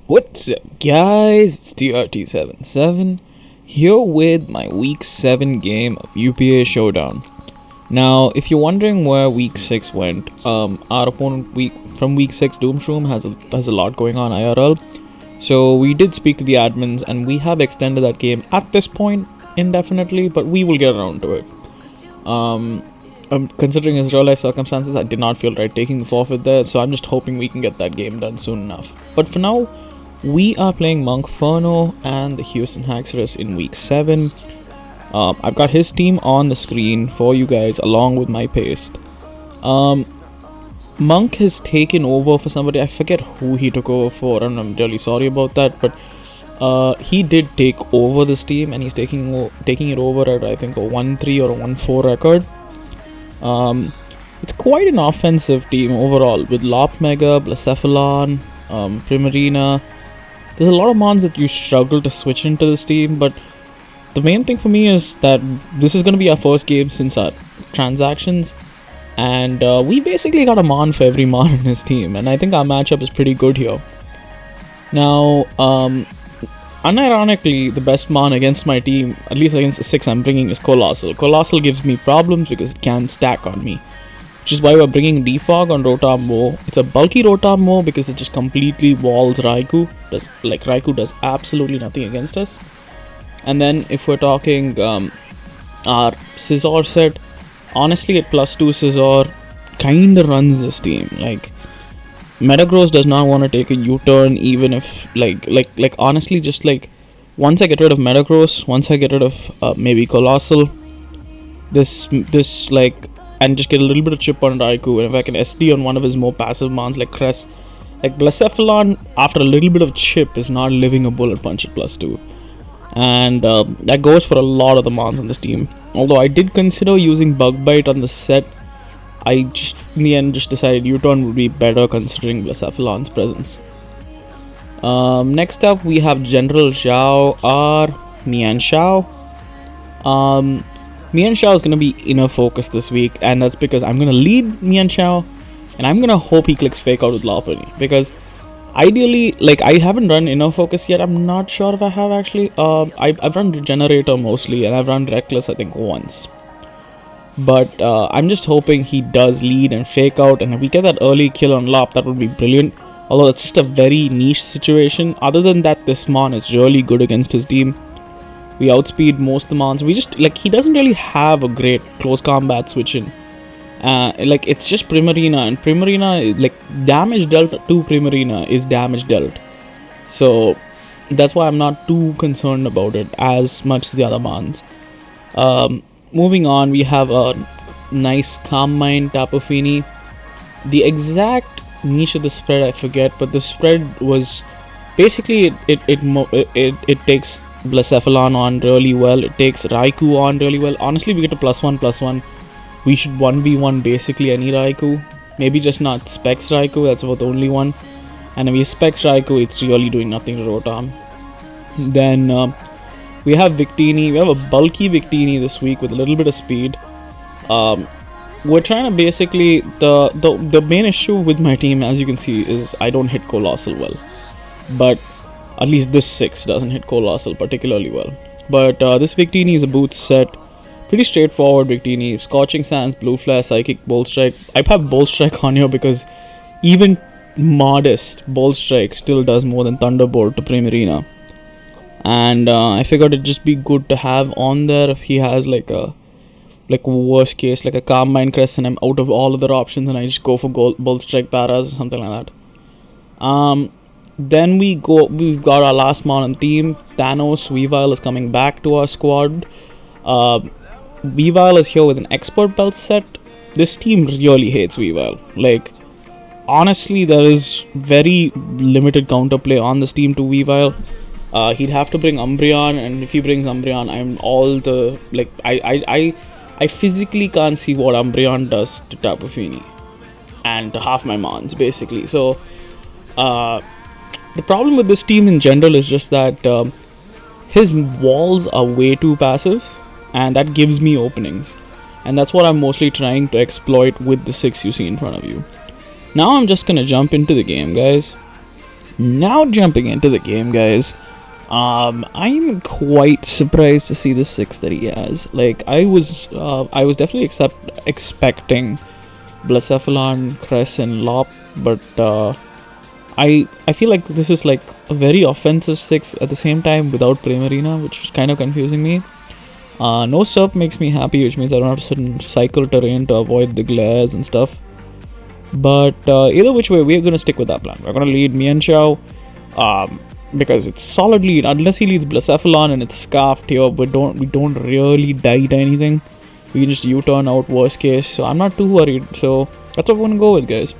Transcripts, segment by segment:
What's up, guys? It's TRT77 here with my Week 7 game of UPA Showdown. Now, if you're wondering where Week 6 went, our opponent from Week 6, Doomshroom, has a lot going on IRL. So we did speak to the admins, and we have extended that game at this point indefinitely, but we will get around to it. Considering his real life circumstances, I did not feel right taking the forfeit there, so I'm just hoping we can get that game done soon enough. But for now, we are playing Monk Ferno and the Houston Haxorus in Week 7. I've got his team on the screen for you guys along with my paste. Monk has taken over for somebody. I forget who he took over for, and I'm really sorry about that, but he did take over this team, and he's taking it over at, I think, a 1-3 or a 1-4 record. It's quite an offensive team overall with Lop Mega, Blacephalon, Primarina. There's a lot of mons that you struggle to switch into this team, but the main thing for me is that this is going to be our first game since our transactions, and we basically got a mon for every mon in his team, and I think our matchup is pretty good here. Now, unironically, the best mon against my team, at least against the 6 I'm bringing, is Colossal. Colossal gives me problems because it can stack on me, which is why we're bringing Defog on Rotom Mo. It's a bulky Rotom Mo because it just completely walls Raikou. Raikou does absolutely nothing against us. And then if we're talking our Scizor set, honestly at +2 Scizor kinda runs this team. Like, Metagross does not want to take a U-turn, even if honestly, just like once I get rid of Metagross, once I get rid of maybe Colossal, this and just get a little bit of chip on Raikou, and if I can SD on one of his more passive mons like Cress, like Blacephalon, after a little bit of chip is not living a bullet punch at +2, and that goes for a lot of the mons on this team. Although I did consider using Bug Bite on the set, I just in the end just decided U-turn would be better considering Blacephalon's presence. Next up we have General Zhao or Mienshao. Mienshao is going to be inner focus this week, and that's because I'm going to lead Mienshao, and I'm going to hope he clicks Fake Out with Lopunny, because ideally, like, I haven't run inner focus yet. I'm not sure if I have actually. I've run Regenerator mostly, and I've run Reckless I think once. But I'm just hoping he does lead and Fake Out, and if we get that early kill on Lop, that would be brilliant. Although it's just a very niche situation. Other than that, this mon is really good against his team. We outspeed most of the mons. We just, like, he doesn't really have a great close combat switch in. It's just Primarina, and Primarina, like, damage dealt to Primarina is damage dealt. So that's why I'm not too concerned about it as much as the other mons. Moving on, we have a nice Calm Mind Tapu Fini. The exact niche of the spread I forget, but the spread was basically it takes Blacephalon on really well. It takes Raikou on really well. Honestly, we get a +1/+1. We should 1v1 basically any Raikou. Maybe just not Specs Raikou, that's about the only one. And if we Specs Raikou, it's really doing nothing to Rotom. Then we have Victini. We have a bulky Victini this week with a little bit of speed. We're trying to basically... The main issue with my team, as you can see, is I don't hit Colossal well. But at least this 6 doesn't hit Colossal particularly well. But this Victini is a boots set. Pretty straightforward Victini. Scorching Sands, Blue Flare, Psychic, Bolt Strike. I have Bolt Strike on here because even modest Bolt Strike still does more than Thunderbolt to Primarina. And I figured it'd just be good to have on there if he has like worst case, like a Calm Mind Crest, and I'm out of all other options and I just go for Bolt Strike Paras or something like that. Then we've got our last mon on the team. Thanos. Weavile is coming back to our squad. Weavile is here with an Expert Belt set. This team really hates Weavile. Like, honestly, there is very limited counterplay on this team to Weavile. He'd have to bring Umbreon, and if he brings Umbreon, I'm all the... Like, I physically can't see what Umbreon does to Tapu Fini. And to half my mons, basically. So, the problem with this team in general is just that his walls are way too passive, and that gives me openings. And that's what I'm mostly trying to exploit with the 6 you see in front of you. Now I'm just gonna jump into the game, guys. Now jumping into the game, guys. I'm quite surprised to see the 6 that he has. Like I was definitely expecting Blacephalon, Cress, and Lop, but I feel like this is like a very offensive 6 at the same time without Primarina, which is kind of confusing me. No Serp makes me happy, which means I don't have to sit and cycle terrain to avoid the glares and stuff. But either which way, we're gonna stick with that plan. We're gonna lead Mienshao, because it's solid lead. Unless he leads Blacephalon and it's scarfed here, we don't really die to anything. We can just U-turn out worst case. So I'm not too worried. So that's what we're gonna go with, guys.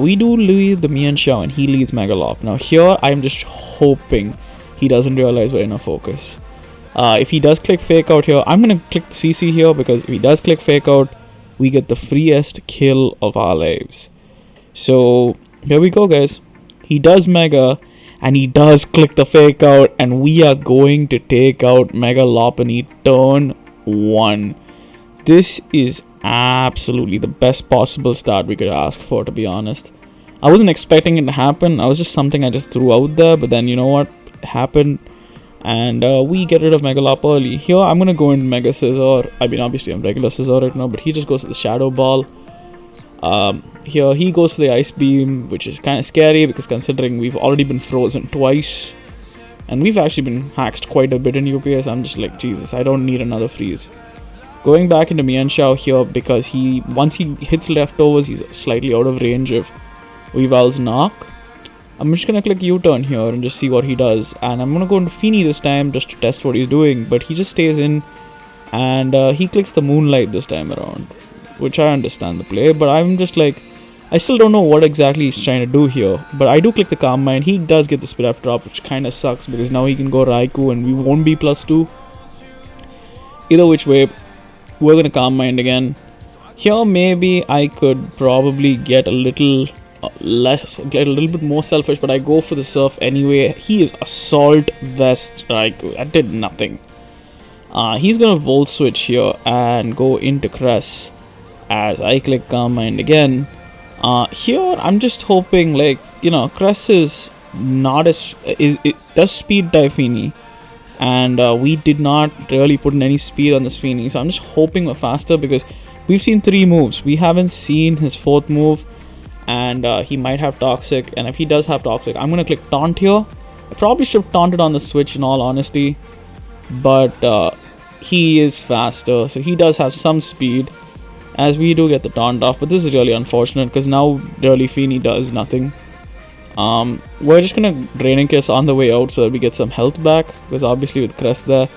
We do lead the Mienshao and he leads Megalop. Now here, I'm just hoping he doesn't realize we're in a focus. If he does click Fake Out here, I'm gonna click CC here, because if he does click Fake Out, we get the freest kill of our lives. So here we go, guys. He does Mega, and he does click the Fake Out, and we are going to take out Mega Lopunny turn 1. This is absolutely the best possible start we could ask for, to be honest. I wasn't expecting it to happen. I was just something I just threw out there, but then you know what? It happened. And we get rid of Megalop early. Here, I'm going to go into Mega Scizor. I mean, obviously, I'm regular Scizor right now, but he just goes to the Shadow Ball. Here, he goes for the Ice Beam, which is kind of scary, because considering we've already been frozen twice. And we've actually been hacked quite a bit in UPS. I'm just like, Jesus, I don't need another freeze. Going back into Mienshao here, because once he hits leftovers, he's slightly out of range of Weavile's knock. I'm just gonna click U-turn here and just see what he does. And I'm gonna go into Feeny this time just to test what he's doing. But he just stays in, and he clicks the Moonlight this time around, which I understand the play. But I'm just like, I still don't know what exactly he's trying to do here. But I do click the Calm Mind. He does get the Spiraf drop, which kind of sucks, because now he can go Raikou and we won't be +2. Either which way, we're gonna Calm Mind again. Here maybe I could probably get a little get a little bit more selfish, but I go for the Surf anyway. He is Assault Vest Raikou. That did nothing. He's gonna Volt Switch here and go into Cress as I click Calm Mind again. Here I'm just hoping, like, you know, Cress is not as it does speed Typhini, and we did not really put in any speed on this Feeny, so I'm just hoping we're faster, because we've seen 3 moves. We haven't seen his 4th move. And he might have Toxic, and if he does have Toxic, I'm gonna click Taunt here. I probably should have taunted on the Switch in all honesty, but he is faster, so he does have some speed, as we do get the taunt off. But this is really unfortunate, because now really Feeny does nothing. We're just gonna Draining Kiss on the way out so that we get some health back, because obviously with Crest there,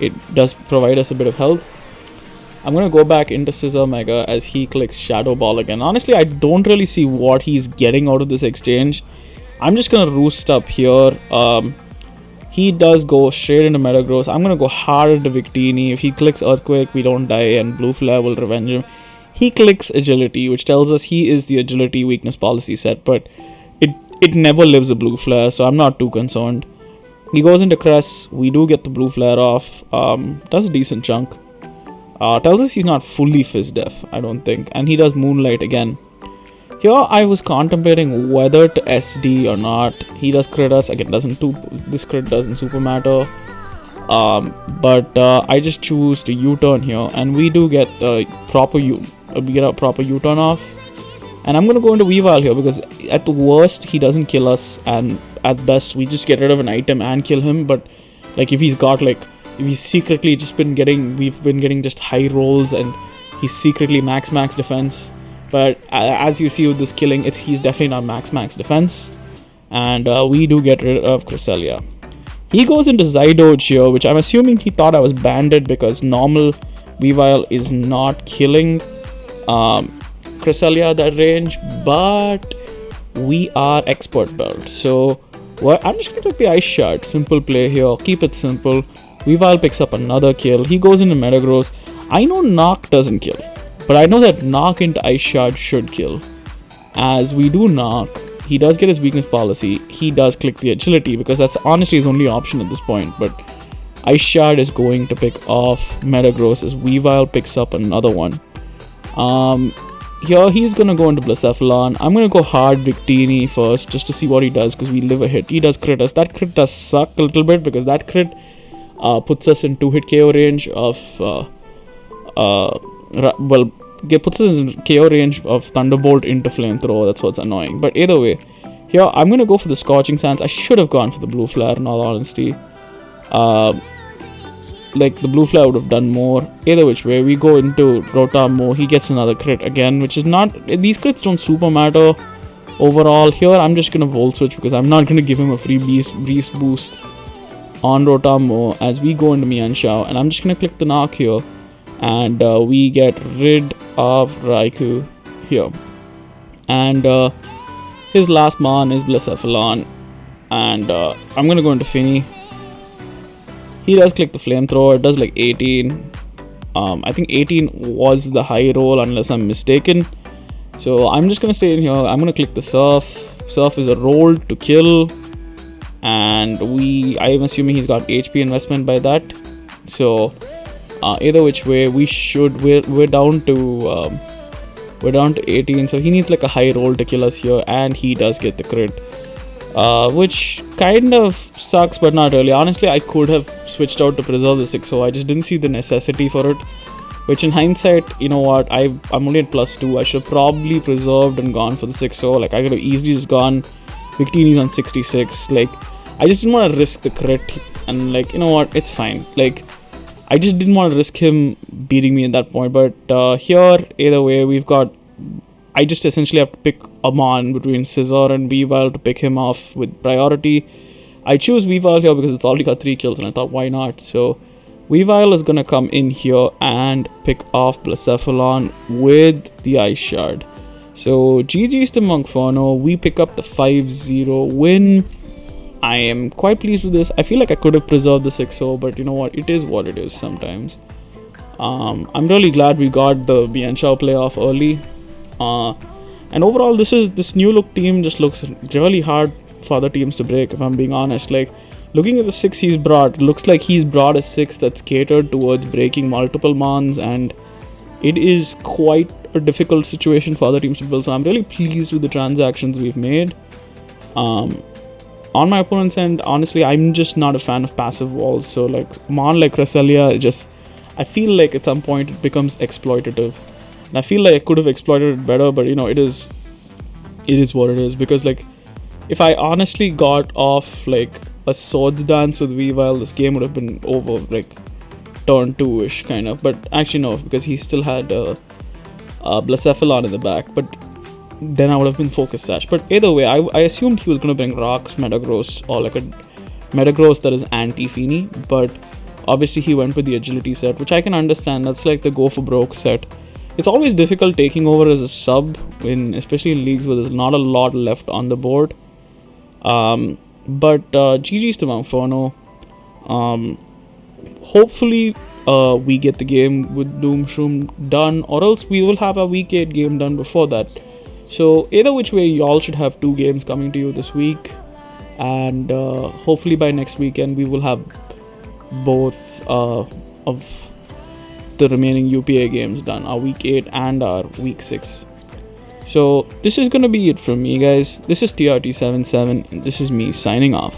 it does provide us a bit of health. I'm going to go back into Scizor Mega as he clicks Shadow Ball again. Honestly, I don't really see what he's getting out of this exchange. I'm just going to Roost up here. He does go straight into Metagross. I'm going to go hard into Victini. If he clicks Earthquake, we don't die, and Blue Flare will revenge him. He clicks Agility, which tells us he is the Agility weakness policy set, but it never lives a Blue Flare, so I'm not too concerned. He goes into Cress. We do get the Blue Flare off. Does a decent chunk. Tells us he's not fully Fizz Def, I don't think. And he does Moonlight again. Here I was contemplating whether to SD or not. He does crit us. Again, this crit doesn't super matter. But I just choose to U-turn here. And we do get a proper U-turn off. And I'm going to go into Weavile here, because at the worst, he doesn't kill us. And at best, we just get rid of an item and kill him. But like, if he's got like, we've secretly just been getting just high rolls, and he's secretly max defense. But as you see with this killing, he's definitely not max defense. And we do get rid of Cresselia. He goes into Zydoge here, which I'm assuming he thought I was banded, because normal Weavile is not killing Cresselia at that range. But we are Expert Belt, so I'm just going to take the Ice Shard. Simple play here, keep it simple. Weavile picks up another kill. He goes into Metagross. I know Knock doesn't kill, but I know that Knock into Ice Shard should kill. As we do Knock, he does get his weakness policy. He does click the Agility, because that's honestly his only option at this point. But Ice Shard is going to pick off Metagross as Weavile picks up another one. Here he's gonna go into Blacephalon. I'm gonna go hard Victini first just to see what he does because we live a hit. He does crit us. That crit does suck a little bit because that crit puts us in 2-hit KO range of puts us in KO range of Thunderbolt into Flamethrower. That's what's annoying. But either way, here I'm gonna go for the Scorching Sands. I should have gone for the Blue Flare in all honesty. Like the Blue Flare would have done more. Either which way, we go into Rotamo. He gets another crit again, which is not. These crits don't super matter overall. Here I'm just gonna Volt Switch because I'm not gonna give him a free beast boost on Rotamo as we go into Mienshao, and I'm just gonna click the knock here, and we get rid of Raikou here, and his last mon is Blacephalon, and I'm gonna go into Finny. He does click the Flamethrower. It does like 18. I think 18 was the high roll unless I'm mistaken. So I'm just gonna stay in here. I'm gonna click the Surf. Surf is a roll to kill, and I'm assuming he's got HP investment by that. So either which way, we're down to 18. So he needs like a high roll to kill us here, and he does get the crit. Which kind of sucks, but not really. Honestly, I could have switched out to preserve the 6-0. I just didn't see the necessity for it. Which in hindsight, you know what, I'm only at +2. I should have probably preserved and gone for the 6-0. Like, I could have easily just gone Victini's on 66. Like, I just didn't want to risk the crit. And, like, you know what, it's fine. Like, I just didn't want to risk him beating me at that point. But here, either way, I just essentially have to pick a mon between Scizor and Weavile to pick him off with priority. I choose Weavile here because it's already got 3 kills, and I thought, why not? So Weavile is gonna come in here and pick off Blacephalon with the Ice Shard. So GG's to Monkforno. We pick up the 5-0 win. I am quite pleased with this. I feel like I could have preserved the 6-0, but you know what? It is what it is sometimes. I'm really glad we got the Mienshao playoff early. And overall, this new look team just looks really hard for other teams to break, if I'm being honest. Like, looking at the 6 he's brought, it looks like he's brought a 6 that's catered towards breaking multiple mons, and it is quite a difficult situation for other teams to build. So I'm really pleased with the transactions we've made. On my opponent's end, honestly, I'm just not a fan of passive walls. So like mon like Cresselia, I feel like at some point it becomes exploitative. And I feel like I could have exploited it better, but you know, it is what it is. Because like, if I honestly got off like a swords dance with Weavile, this game would have been over like turn 2-ish kind of. But actually no, because he still had Blacephalon in the back. But then I would have been Focus Sash. But either way, I assumed he was going to bring Rocks, Metagross, or like a Metagross that is anti-Feeny. But obviously he went with the Agility set, which I can understand. That's like the go for broke set. It's always difficult taking over as a sub, especially in leagues where there's not a lot left on the board. But GG's to Monkforno. Hopefully we get the game with Doomshroom done, or else we will have a week 8 game done before that. So either which way, y'all should have 2 games coming to you this week, and hopefully by next weekend we will have both of the remaining UPA games done, our week 8 and our week 6. So this is gonna be it from me, guys. This is TRT77, and this is me signing off.